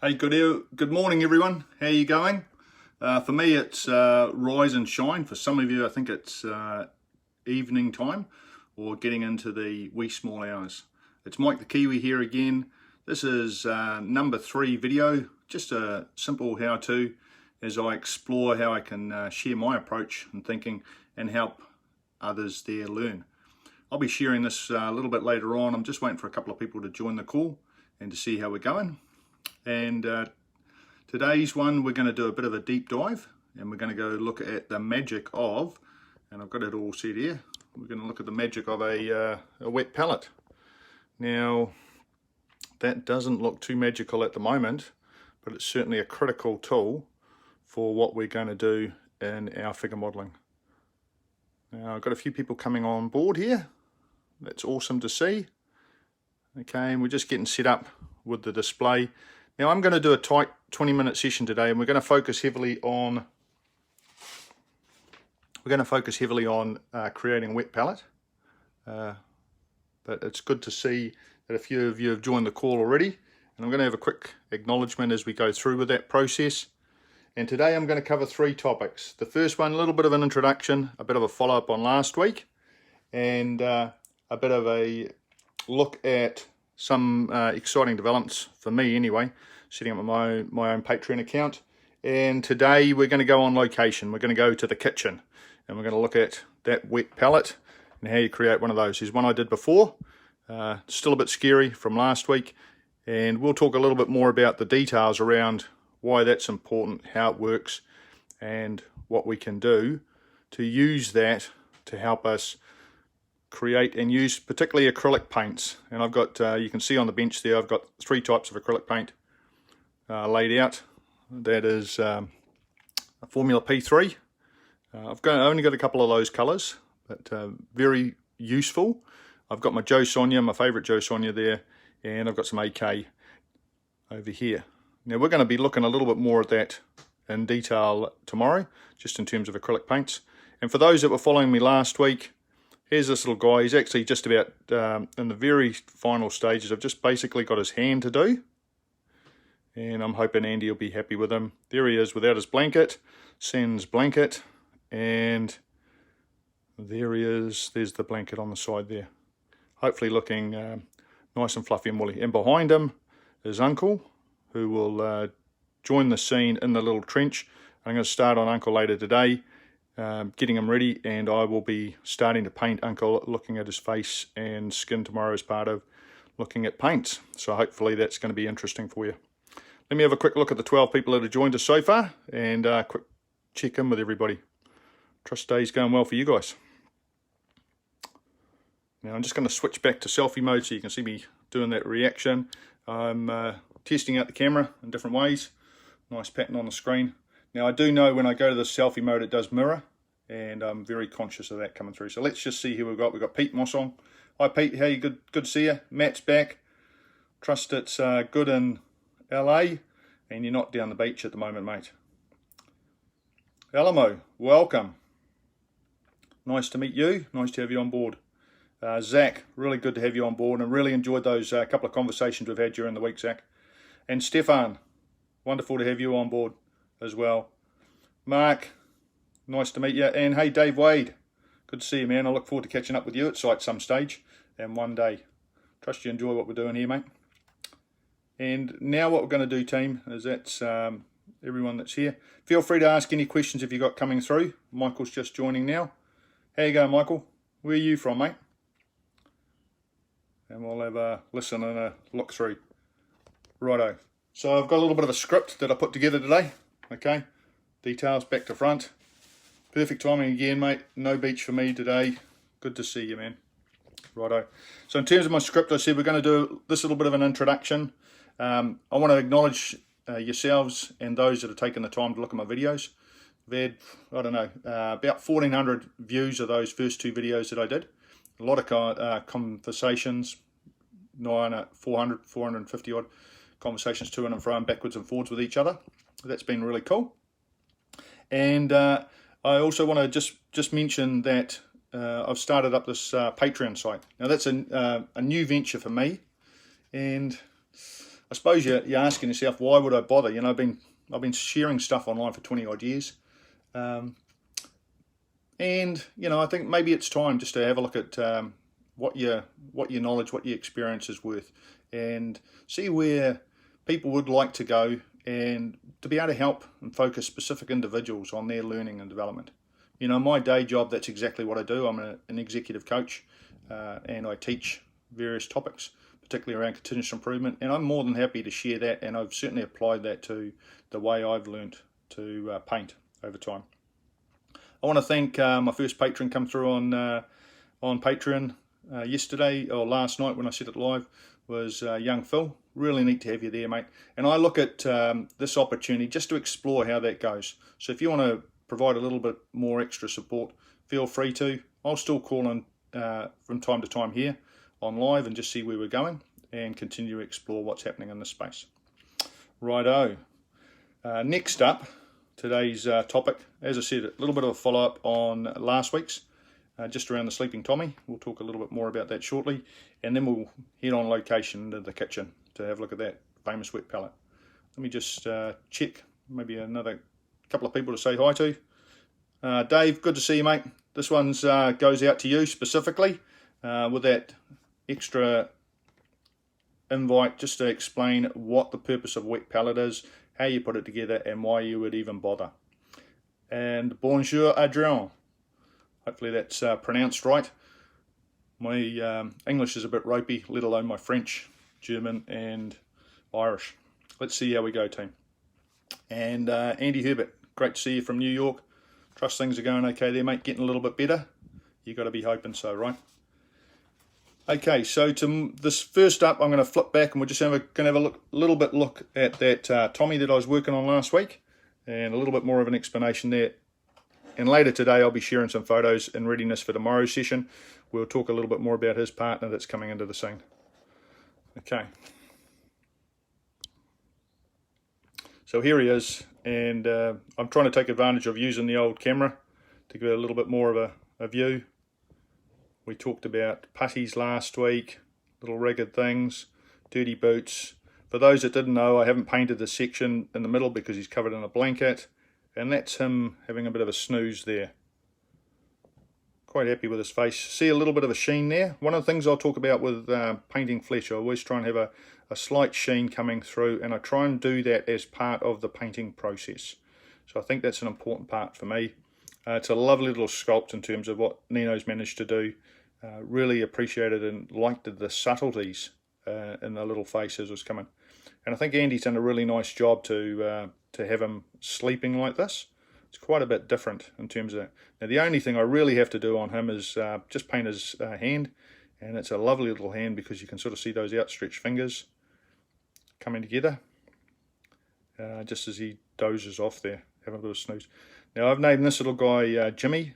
Hey, good morning, everyone. How you going? For me, it's rise and shine. For some of you, I think it's evening time or getting into the wee small hours. It's Mike the Kiwi here again. This is number 3 video, just a simple how-to as I explore how I can share my approach and thinking and help others there learn. I'll be sharing this a little bit later on. I'm just waiting for a couple of people to join the call and to see how we're going. And today's one, we're going to do a bit of a deep dive, and we're going to go look at the magic of, and I've got it all set here, we're going to look at the magic of a wet palette. Now, that doesn't look too magical at the moment, but it's certainly a critical tool for what we're going to do in our figure modeling. Now, I've got a few people coming on board here. That's awesome to see. Okay, and we're just getting set up with the display. Now I'm going to do a tight 20-minute session today, and we're going to focus heavily on creating a wet palette. But it's good to see that a few of you have joined the call already, and I'm going to have a quick acknowledgement as we go through with that process. And today I'm going to cover 3 topics. The first one, a little bit of an introduction, a bit of a follow-up on last week, and a bit of a look at some exciting developments for me anyway, setting up my own Patreon account. And today we're going to go on location. We're going to go to the kitchen, and we're going to look at that wet palette and how you create one of those. There's one I did before, still a bit scary from last week, and we'll talk a little bit more about the details around why that's important, how it works, and what we can do to use that to help us create and use particularly acrylic paints. And I've got, you can see on the bench there, I've got 3 types of acrylic paint laid out. That is a Formula P3. I've only got a couple of those colours, but very useful. I've got my Joe Sonia, my favourite Joe Sonia there, and I've got some AK over here. Now we're going to be looking a little bit more at that in detail tomorrow, just in terms of acrylic paints. And for those that were following me last week, here's this little guy. He's actually just about in the very final stages. I've just basically got his hand to do, and I'm hoping Andy will be happy with him. There he is without his blanket, Sen's blanket, and there he is. There's the blanket on the side there. Hopefully looking nice and fluffy and woolly. And behind him is Uncle, who will join the scene in the little trench. I'm going to start on Uncle later today, getting him ready, and I will be starting to paint Uncle, looking at his face and skin tomorrow as part of looking at paints. So hopefully that's going to be interesting for you. Let me have a quick look at the 12 people that have joined us so far, and quick check in with everybody. Trust day's going well for you guys. Now I'm just going to switch back to selfie mode so you can see me doing that reaction. I'm testing out the camera in different ways. Nice pattern on the screen. Now I do know when I go to the selfie mode it does mirror, and I'm very conscious of that coming through. So let's just see who we've got. We've got Pete Moss on. Hi Pete, how you? Good to see you. Matt's back. Trust it's good in LA, and you're not down the beach at the moment, mate. Alamo, welcome. Nice to meet you. Nice to have you on board. Zach, really good to have you on board, and really enjoyed those couple of conversations we've had during the week, Zach. And Stefan, wonderful to have you on board as well. Mark, nice to meet you. And hey, Dave Wade, good to see you, man. I look forward to catching up with you at site some stage and one day. Trust you enjoy what we're doing here, mate. And now what we're going to do, team, is that's everyone that's here. Feel free to ask any questions if you've got coming through. Michael's just joining now. How you going, Michael? Where are you from, mate? And we'll have a listen and a look through. Righto. So I've got a little bit of a script that I put together today. Okay. Details back to front. Perfect timing again, mate. No beach for me today. Good to see you, man. Righto. So in terms of my script, I said we're going to do this little bit of an introduction. I want to acknowledge yourselves and those that have taken the time to look at my videos. I've had, I don't know, about 1,400 views of those first 2 videos that I did. A lot of conversations, 400, 450 odd conversations to and fro and backwards and forwards with each other. That's been really cool. And I also want to just mention that I've started up this Patreon site. Now that's a new venture for me, and I suppose you're asking yourself, why would I bother? You know, I've been sharing stuff online for 20 odd years. And, you know, I think maybe it's time just to have a look at what your knowledge, what your experience is worth, and see where people would like to go, and to be able to help and focus specific individuals on their learning and development. You know, my day job, that's exactly what I do. I'm an executive coach, and I teach various topics, particularly around continuous improvement, and I'm more than happy to share that, and I've certainly applied that to the way I've learned to paint over time. I want to thank my first patron come through on Patreon yesterday, or last night when I set it live, was young Phil. Really neat to have you there, mate. And I look at this opportunity just to explore how that goes. So if you want to provide a little bit more extra support, feel free to. I'll still call in from time to time here on live and just see where we're going and continue to explore what's happening in this space. Righto. Next up, today's topic, as I said, a little bit of a follow-up on last week's, just around the sleeping Tommy. We'll talk a little bit more about that shortly, and then we'll head on location into the kitchen to have a look at that famous wet pallet. Let me just check, maybe another couple of people to say hi to. Dave, good to see you, mate. This one's goes out to you specifically with that extra invite, just to explain what the purpose of a wet pallet is, how you put it together, and why you would even bother. And bonjour, Adrien. Hopefully that's pronounced right. My English is a bit ropey, let alone my French, German, and Irish. Let's see how we go, team. And Andy Herbert, great to see you from New York. Trust things are going okay there, mate. Getting a little bit better. You got to be hoping so, right? Okay, so to this first up, I'm going to flip back and we're just going to have a little bit look at that Tommy that I was working on last week, and a little bit more of an explanation there. And later today, I'll be sharing some photos in readiness for tomorrow's session. We'll talk a little bit more about his partner that's coming into the scene. Okay. So here he is, and I'm trying to take advantage of using the old camera to give it a little bit more of a view. We talked about putties last week, little ragged things, dirty boots. For those that didn't know, I haven't painted this section in the middle because he's covered in a blanket, and that's him having a bit of a snooze there. Quite happy with his face. See a little bit of a sheen there. One of the things I'll talk about with painting flesh, I always try and have a slight sheen coming through, and I try and do that as part of the painting process. So I think that's an important part for me. It's a lovely little sculpt in terms of what Nino's managed to do. Really appreciated and liked the subtleties in the little face as it was coming. And I think Andy's done a really nice job to have him sleeping like this. It's quite a bit different in terms of that. Now the only thing I really have to do on him is just paint his hand, and it's a lovely little hand because you can sort of see those outstretched fingers coming together just as he dozes off there, having a bit of a snooze. Now I've named this little guy Jimmy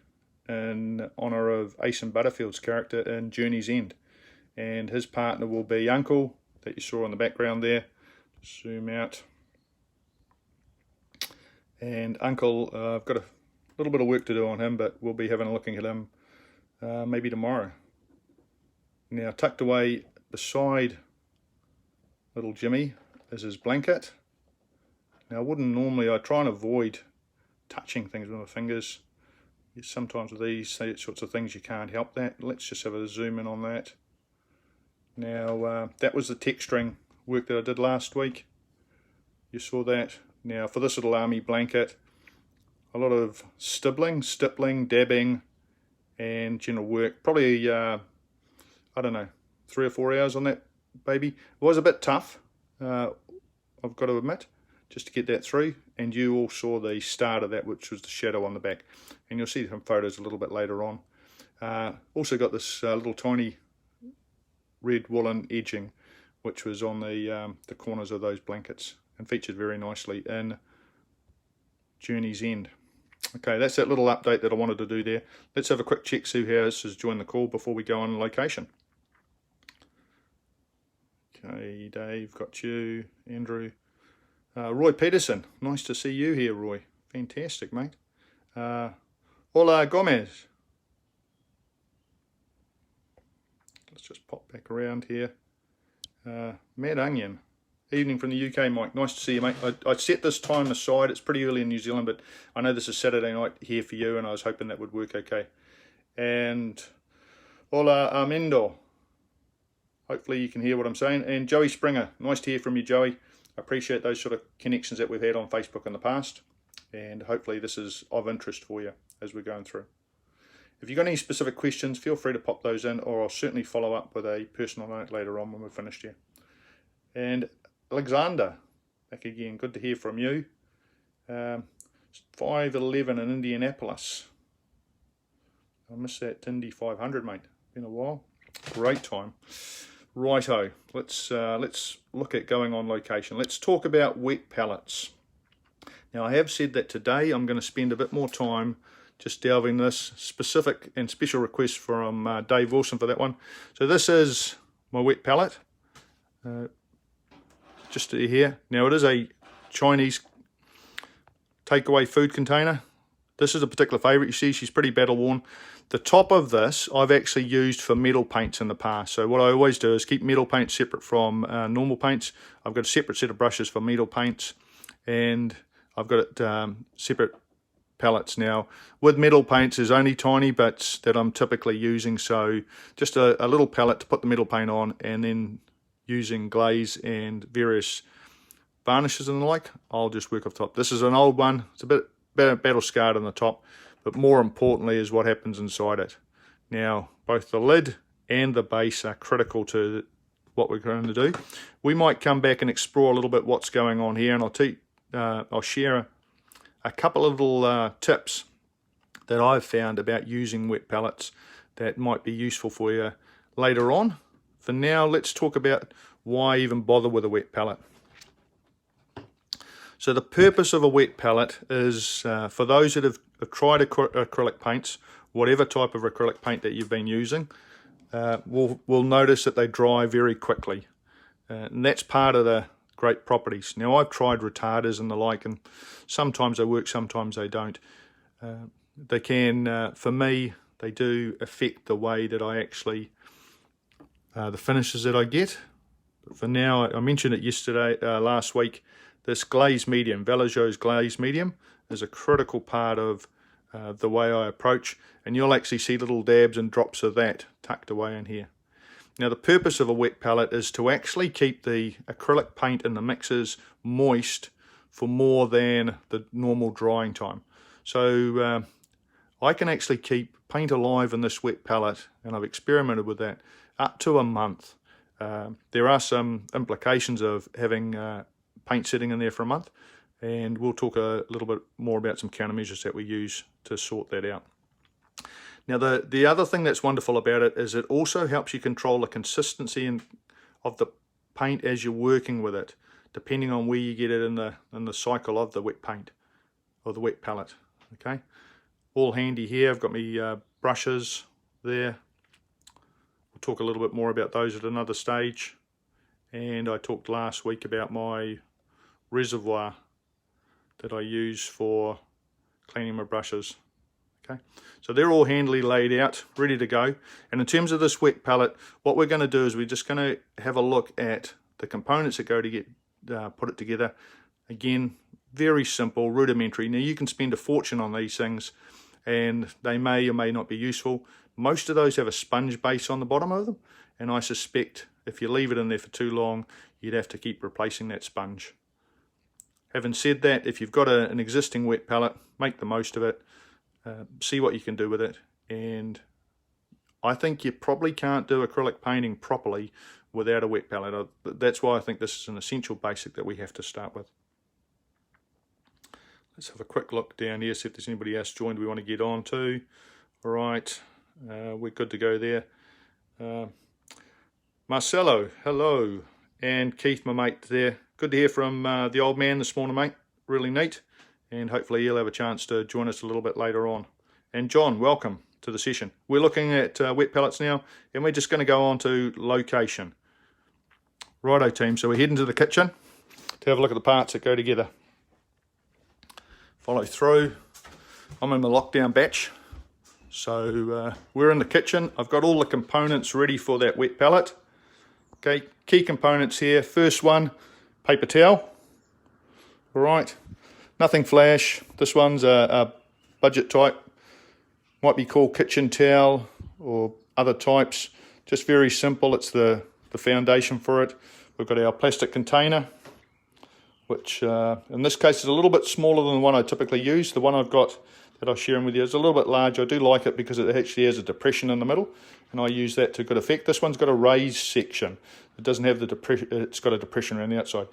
in honour of Ace Butterfield's character in Journey's End, and his partner will be Uncle, that you saw in the background there. Zoom out. And Uncle, I've got a little bit of work to do on him, but we'll be having a looking at him maybe tomorrow. Now tucked away beside little Jimmy is his blanket. Now I try and avoid touching things with my fingers. Sometimes with these sorts of things you can't help that. Let's just have a zoom in on that. Now that was the texturing work that I did last week. You saw that. Now for this little army blanket, a lot of stippling, dabbing, and general work. Probably, I don't know, 3 or 4 hours on that baby. It was a bit tough, I've got to admit, just to get that through. And you all saw the start of that, which was the shadow on the back. And you'll see some photos a little bit later on. Also got this little tiny red woolen edging, which was on the corners of those blankets, and featured very nicely in Journey's End. Okay, that's that little update that I wanted to do there. Let's have a quick check, see who has joined the call before we go on location. Okay, Dave, got you. Andrew. Roy Peterson, nice to see you here, Roy. Fantastic, mate. Hola Gomez. Let's just pop back around here. Mad Onion. Evening from the UK, Mike. Nice to see you, mate. I set this time aside. It's pretty early in New Zealand, but I know this is Saturday night here for you, and I was hoping that would work okay. And hola, Amendo. Hopefully you can hear what I'm saying. And Joey Springer. Nice to hear from you, Joey. I appreciate those sort of connections that we've had on Facebook in the past. And hopefully this is of interest for you as we're going through. If you've got any specific questions, feel free to pop those in, or I'll certainly follow up with a personal note later on when we're finished here. And Alexander, back again. Good to hear from you. 5:11 in Indianapolis. I missed that Indy 500, mate. Been a while. Great time. Righto. Let's look at going on location. Let's talk about wet pallets. Now, I have said that today I'm going to spend a bit more time just delving this specific and special request from Dave Wilson for that one. So this is my wet pallet, just here. Now it is a Chinese takeaway food container. This is a particular favourite. You see she's pretty battle worn. The top of this I've actually used for metal paints in the past. So what I always do is keep metal paints separate from normal paints. I've got a separate set of brushes for metal paints, and I've got it separate pallets. Now with metal paints there's only tiny bits that I'm typically using, so just a little pallet to put the metal paint on, and then using glaze and various varnishes and the like, I'll just work off top. This is an old one. It's a bit battle scarred on the top, but more importantly is what happens inside it. Now both the lid and the base are critical to what we're going to do. We might come back and explore a little bit what's going on here, and I'll share a couple of little tips that I've found about using wet pallets that might be useful for you later on. For now, let's talk about why even bother with a wet pallet. So the purpose of a wet pallet is for those that have tried acrylic paints, whatever type of acrylic paint that you've been using, will notice that they dry very quickly. And that's part of the great properties. Now I've tried retarders and the like, and sometimes they work, sometimes they don't. They can, for me, they do affect the way that I actually, the finishes that I get. But for now, I mentioned it yesterday, last week, this glaze medium, Vallejo's glaze medium, is a critical part of the way I approach, and you'll actually see little dabs and drops of that tucked away in here. Now the purpose of a wet pallet is to actually keep the acrylic paint in the mixes moist for more than the normal drying time. So I can actually keep paint alive in this wet pallet, and I've experimented with that, up to a month. There are some implications of having paint sitting in there for a month, and we'll talk a little bit more about some countermeasures that we use to sort that out. Now the other thing that's wonderful about it is it also helps you control the consistency of the paint as you're working with it, depending on where you get it in the cycle of the wet paint or the wet palette. Okay, all handy here. I've got my brushes there. We'll talk a little bit more about those at another stage. And I talked last week about my reservoir that I use for cleaning my brushes. Okay, so they're all handily laid out, ready to go. And in terms of this wet palette, what we're going to do is we're just going to have a look at the components that go to get put it together. Again, very simple, rudimentary. Now you can spend a fortune on these things, and they may or may not be useful. Most of those have a sponge base on the bottom of them, and I suspect if you leave it in there for too long, you'd have to keep replacing that sponge. Having said that, if you've got an existing wet palette, make the most of it. See what you can do with it, and I think you probably can't do acrylic painting properly without a wet palette. That's why I think this is an essential basic that we have to start with. Let's have a quick look down here, see if there's anybody else joined we want to get on to. All right, we're good to go there. Marcelo, hello, and Keith, my mate there. Good to hear from the old man this morning, mate. Really neat. And hopefully you'll have a chance to join us a little bit later on. And John, welcome to the session. We're looking at wet pallets now, and we're just going to go on to location. Righto team, so we're heading to the kitchen to have a look at the parts that go together. Follow through. I'm in the lockdown batch, so we're in the kitchen. I've got all the components ready for that wet pallet. Okay, key components here. First one, paper towel. All right, nothing flash. This one's a budget type. Might be called kitchen towel or other types. Just very simple. It's the foundation for it. We've got our plastic container, which in this case is a little bit smaller than the one I typically use. The one I've got that I'm sharing with you is a little bit larger. I do like it because it actually has a depression in the middle, and I use that to good effect. This one's got a raised section. It doesn't have the depression. It's got a depression around the outside.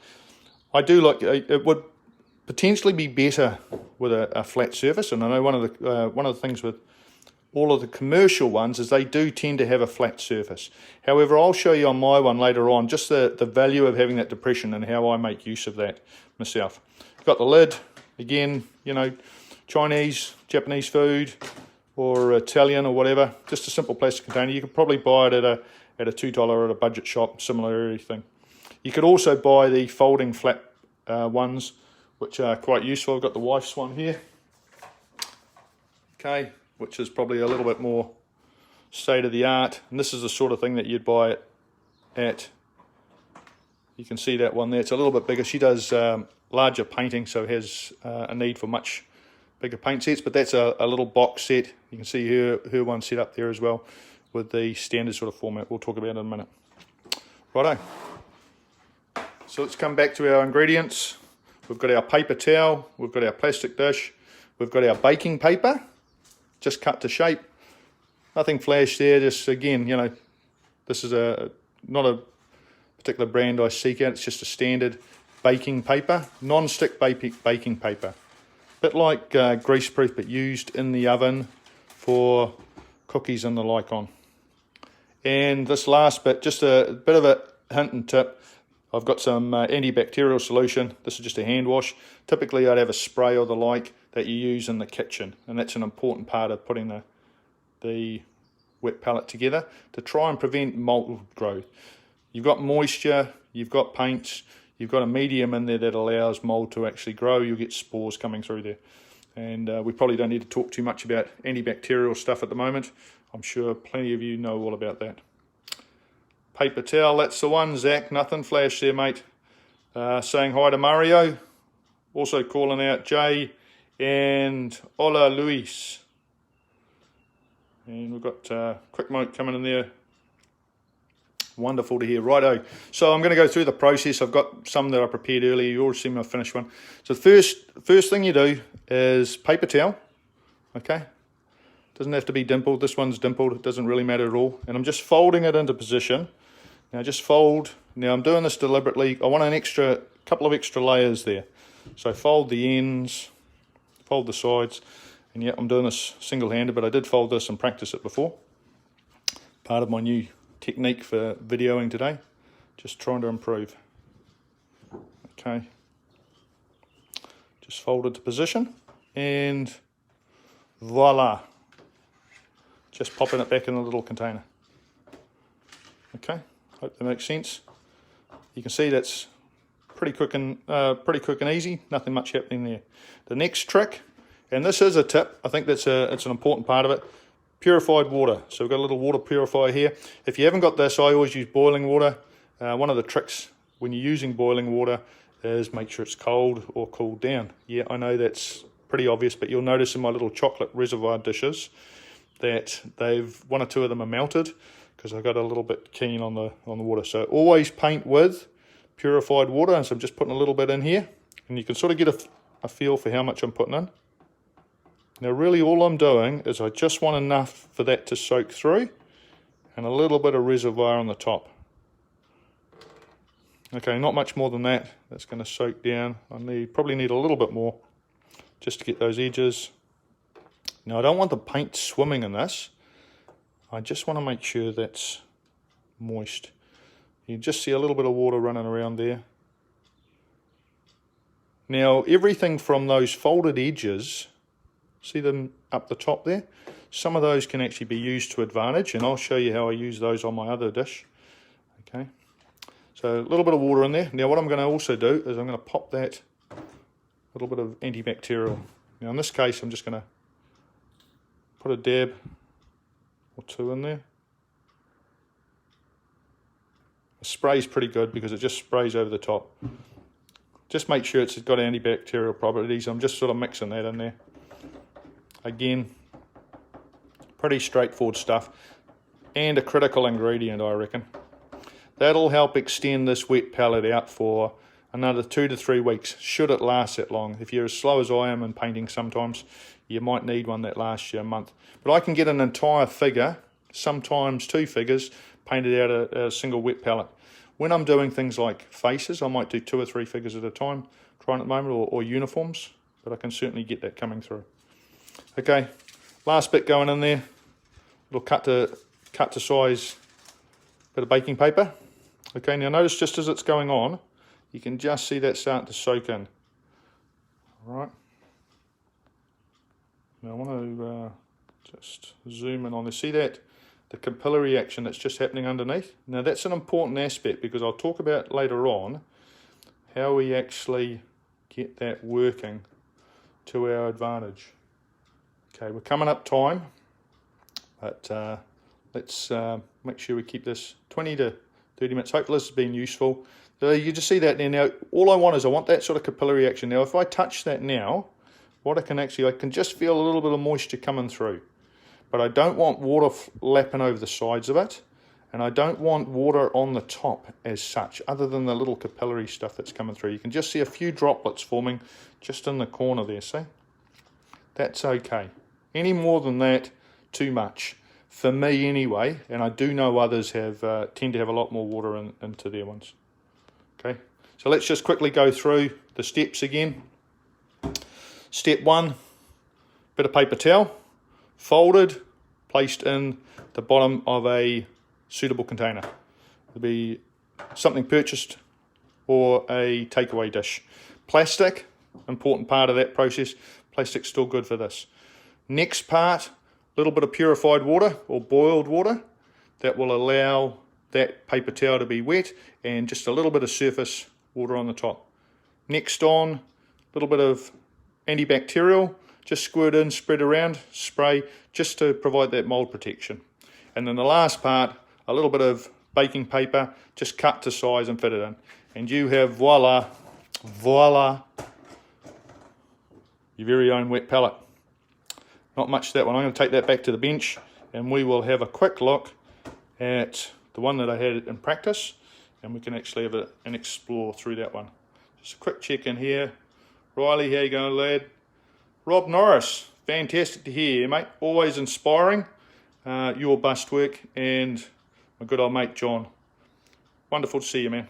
I do like it. Would potentially be better with a flat surface, and I know one of the things with all of the commercial ones is they do tend to have a flat surface. However, I'll show you on my one later on just the value of having that depression and how I make use of that myself. Got the lid, again, you know, Chinese, Japanese food, or Italian or whatever, just a simple plastic container. You could probably buy it at a $2 at a budget shop, similar thing. You could also buy the folding flat ones, which are quite useful. I've got the wife's one here. Okay, which is probably a little bit more state of the art, and this is the sort of thing that you'd buy it at. You can see that one there, it's a little bit bigger. She does larger painting, so has a need for much bigger paint sets, but that's a little box set. You can see her one set up there as well with the standard sort of format we'll talk about in a minute. Righto, so let's come back to our ingredients. We've got our paper towel, we've got our plastic dish, we've got our baking paper, just cut to shape. Nothing flash there, just again, you know, this is not a particular brand I seek out, it's just a standard baking paper, non-stick baking paper. Bit like greaseproof, but used in the oven for cookies and the like on. And this last bit, just a bit of a hint and tip. I've got some antibacterial solution. This is just a hand wash. Typically I'd have a spray or the like that you use in the kitchen, and that's an important part of putting the wet palette together to try and prevent mold growth. You've got moisture, you've got paints, you've got a medium in there that allows mold to actually grow. You'll get spores coming through there. And we probably don't need to talk too much about antibacterial stuff at the moment. I'm sure plenty of you know all about that. Paper towel, that's the one. Zach, nothing flash there, mate. Saying hi to Mario. Also calling out Jay and Hola Luis. And we've got quick note coming in there. Wonderful to hear. Righto. So I'm going to go through the process. I've got some that I prepared earlier. You already seen my finished one. So the first thing you do is paper towel. Okay. Doesn't have to be dimpled. This one's dimpled. It doesn't really matter at all. And I'm just folding it into position. Now just fold. Now I'm doing this deliberately. I want a couple of extra layers there. So fold the ends, fold the sides. And yeah, I'm doing this single-handed, but I did fold this and practice it before. Part of my new technique for videoing today. Just trying to improve. Okay. Just fold it to position. And voila. Just popping it back in the little container. Okay, hope that makes sense. You can see that's pretty quick and easy. Nothing much happening there. The next trick, and this is a tip. I think it's an important part of it. Purified water. So we've got a little water purifier here. If you haven't got this, I always use boiling water. One of the tricks when you're using boiling water is make sure it's cold or cooled down. Yeah, I know that's pretty obvious, but you'll notice in my little chocolate reservoir dishes that one or two of them are melted because I got a little bit keen on the water. So always paint with purified water, and so I'm just putting a little bit in here, and you can sort of get a feel for how much I'm putting in. Now really all I'm doing is I just want enough for that to soak through and a little bit of reservoir on the top. Okay, not much more than that. That's going to soak down. I probably need a little bit more just to get those edges. Now I don't want the paint swimming in this. I just want to make sure that's moist. You just see a little bit of water running around there. Now everything from those folded edges, see them up the top there? Some of those can actually be used to advantage, and I'll show you how I use those on my other dish. Okay, so a little bit of water in there. Now what I'm going to also do is I'm going to pop that little bit of antibacterial. Now in this case I'm just going to put a dab or two in there. The spray's pretty good because it just sprays over the top. Just make sure it's got antibacterial properties. I'm just sort of mixing that in there. Again, pretty straightforward stuff, and a critical ingredient, I reckon. That'll help extend this wet palette out for another 2 to 3 weeks, should it last that long. If you're as slow as I am in painting sometimes, you might need one that lasts you a month. But I can get an entire figure, sometimes 2 figures, painted out a single wet palette. When I'm doing things like faces, I might do 2 or 3 figures at a time, trying at the moment, or uniforms, but I can certainly get that coming through. Okay, last bit going in there, little cut to size bit of baking paper. Okay, now notice just as it's going on, you can just see that starting to soak in. All right. Now I want to just zoom in on this. See that? The capillary action that's just happening underneath. Now that's an important aspect, because I'll talk about later on how we actually get that working to our advantage. Okay, we're coming up time, but let's make sure we keep this 20 to 30 minutes. Hopefully this has been useful. So you just see that there. Now all I want is that sort of capillary action. Now if I touch that now, what I can just feel a little bit of moisture coming through. But I don't want water lapping over the sides of it, and I don't want water on the top as such, other than the little capillary stuff that's coming through. You can just see a few droplets forming just in the corner there, see? That's okay. Any more than that, too much. For me anyway, and I do know others tend to have a lot more water into their ones. Okay, so let's just quickly go through the steps again. Step 1, bit of paper towel, folded, placed in the bottom of a suitable container. It'll be something purchased or a takeaway dish. Plastic, important part of that process. Plastic's still good for this. Next part, a little bit of purified water or boiled water that will allow that paper towel to be wet, and just a little bit of surface water on the top. Next on, a little bit of antibacterial, just squirt in, spread around, spray, just to provide that mold protection. And then the last part, a little bit of baking paper, just cut to size and fit it in. And you have, voila, your very own wet palette. Not much that one. I'm going to take that back to the bench, and we will have a quick look at the one that I had in practice, and we can actually have an explore through that one. Just a quick check in here. Riley, how you going, lad? Rob Norris, fantastic to hear, mate. Always inspiring, your bust work, and my good old mate John. Wonderful to see you, man.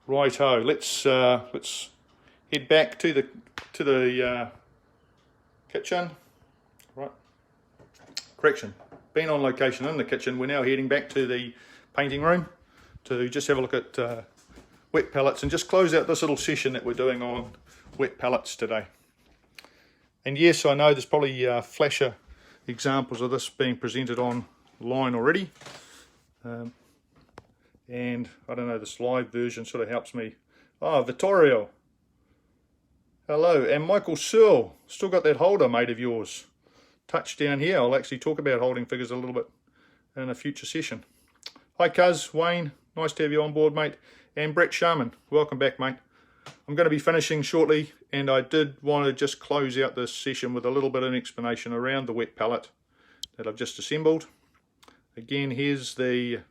Righto, let's head back to the kitchen. Right. Correction. Been on location in the kitchen. We're now heading back to the painting room to just have a look at wet palettes and just close out this little session that we're doing on wet palettes today. And yes, I know there's probably flasher examples of this being presented online already. And I don't know, this live version sort of helps me. Oh, Vittorio. Hello. And Michael Searle. Still got that holder, mate, of yours. Touch down here. I'll actually talk about holding figures a little bit in a future session. Hi, Cuz. Wayne. Nice to have you on board, mate. And Brett Sharman. Welcome back, mate. I'm going to be finishing shortly, and I did want to just close out this session with a little bit of an explanation around the wet palette that I've just assembled. Again, here's the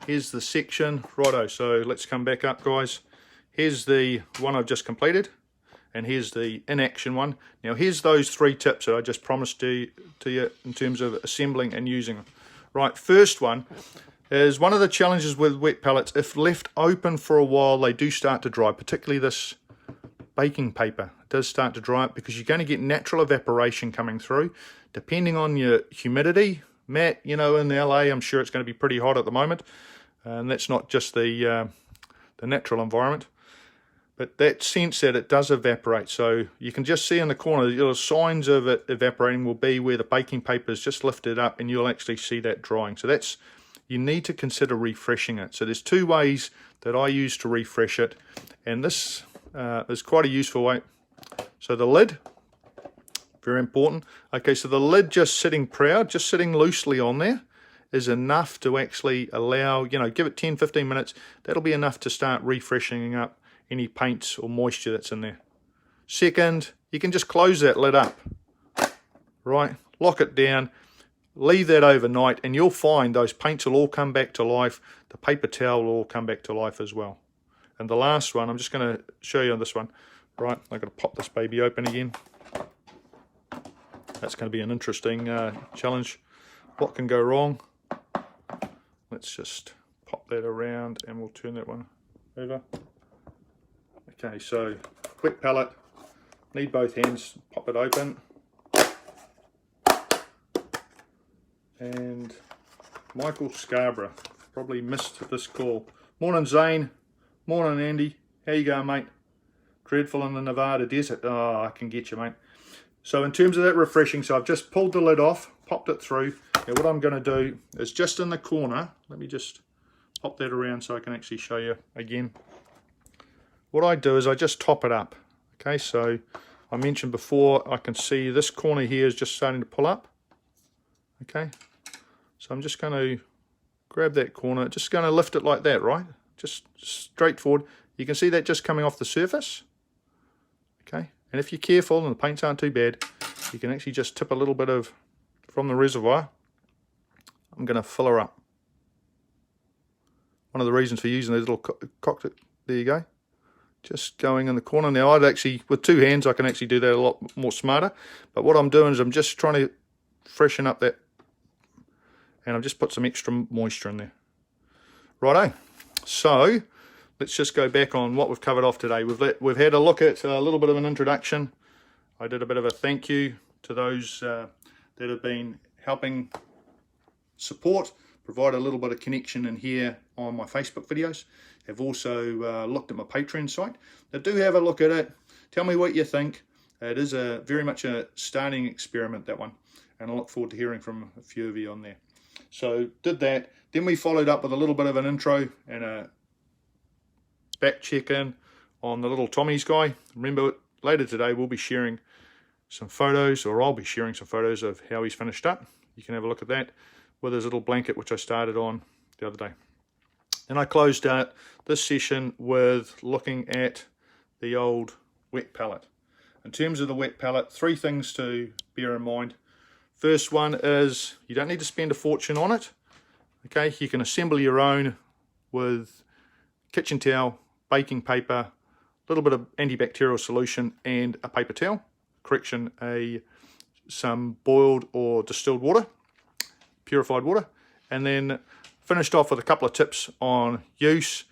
section. Righto, so let's come back up, guys. Here's the one I've just completed, and here's the in-action one. Now, here's those 3 tips that I just promised to you in terms of assembling and using them. Right, first one is one of the challenges with wet palettes. If left open for a while, they do start to dry, particularly this baking paper. It does start to dry up because you're going to get natural evaporation coming through. Depending on your humidity, Matt, you know, in the LA, I'm sure it's going to be pretty hot at the moment. And that's not just the natural environment, but that sense that it does evaporate. So you can just see in the corner, the little signs of it evaporating will be where the baking paper is just lifted up, and you'll actually see that drying. So that's, you need to consider refreshing it. So there's 2 ways that I use to refresh it, and this is quite a useful way. So the lid, very important. Okay, so the lid just sitting proud, just sitting loosely on there, is enough to actually allow, you know, give it 10-15 minutes. That'll be enough to start refreshing up any paints or moisture that's in there. Second, you can just close that lid up, right? Lock it down, leave that overnight, and you'll find those paints will all come back to life. The paper towel will all come back to life as well. And the last one, I'm just going to show you on this one. Right, I've got to pop this baby open again. That's going to be an interesting challenge. What can go wrong? Let's just pop that around and we'll turn that one over. Okay, so wet palette. Need both hands, pop it open. And Michael Scarborough, probably missed this call. Morning Zane, morning Andy, how you going mate? Dreadful in the Nevada desert, oh I can get you mate. So in terms of that refreshing, so I've just pulled the lid off, popped it through. Now what I'm going to do is just in the corner, let me just pop that around so I can actually show you again. What I do is I just top it up. Okay, so I mentioned before, I can see this corner here is just starting to pull up. Okay, so I'm just going to grab that corner, just going to lift it like that, right? Just straightforward. You can see that just coming off the surface. Okay, and if you're careful and the paints aren't too bad, you can actually just tip a little bit of from the reservoir. I'm going to fill her up. One of the reasons for using these little cocktail, there you go. Just going in the corner. Now I'd actually, with two hands, I can actually do that a lot more smarter. But what I'm doing is I'm just trying to freshen up that, and I've just put some extra moisture in there. Righto. So let's just go back on what we've covered off today. We've had a look at a little bit of an introduction. I did a bit of a thank you to those that have been helping support, provide a little bit of connection in here on my Facebook videos. Have also looked at my Patreon site. Now do have a look at it. Tell me what you think. It is very much a starting experiment, that one. And I look forward to hearing from a few of you on there. So did that. Then we followed up with a little bit of an intro and a back check-in on the little Tommy's guy. Remember, later today we'll be sharing some photos, or I'll be sharing some photos of how he's finished up. You can have a look at that with his little blanket, which I started on the other day. Then I closed out this session with looking at the old wet palette. In terms of the wet palette, three things to bear in mind. First one is you don't need to spend a fortune on it. Okay, you can assemble your own with kitchen towel, baking paper, a little bit of antibacterial solution, and a paper towel. Correction, some boiled or distilled water, purified water, and then finished off with a couple of tips on use.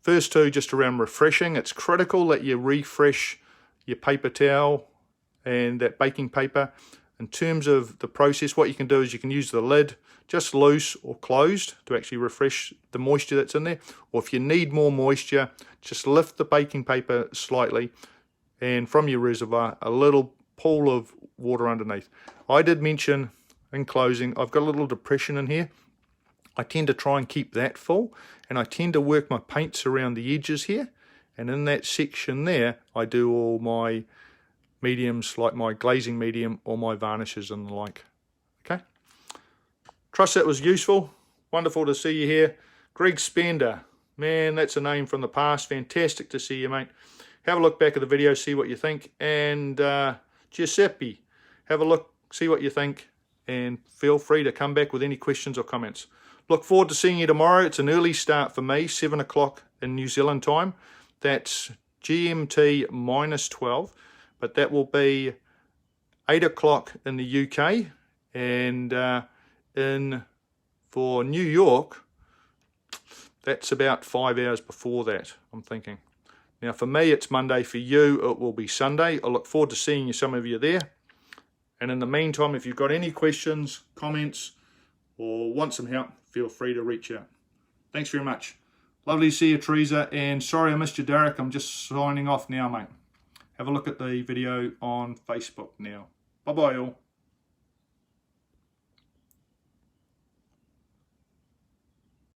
First two just around refreshing. It's critical that you refresh your paper towel and that baking paper. In terms of the process, what you can do is you can use the lid just loose or closed to actually refresh the moisture that's in there. Or if you need more moisture, just lift the baking paper slightly and from your reservoir, a little pool of water underneath. I did mention in closing, I've got a little depression in here. I tend to try and keep that full, and I tend to work my paints around the edges here, and in that section there I do all my mediums, like my glazing medium or my varnishes and the like. Okay, trust that was useful. Wonderful to see you here. Greg Spender, man, that's a name from the past. Fantastic to see you, mate. Have a look back at the video, see what you think. And Giuseppe, have a look, see what you think, and feel free to come back with any questions or comments. Look forward to seeing you tomorrow. It's an early start for me, 7 o'clock in New Zealand time. That's GMT minus 12, but that will be 8 o'clock in the UK. And for New York, that's about 5 hours before that, I'm thinking. Now for me, it's Monday. For you, it will be Sunday. I look forward to seeing you, some of you there. And in the meantime, if you've got any questions, comments, or want some help, feel free to reach out. Thanks very much. Lovely to see you, Teresa. And sorry I missed you, Derek. I'm just signing off now, mate. Have a look at the video on Facebook now. Bye-bye, all.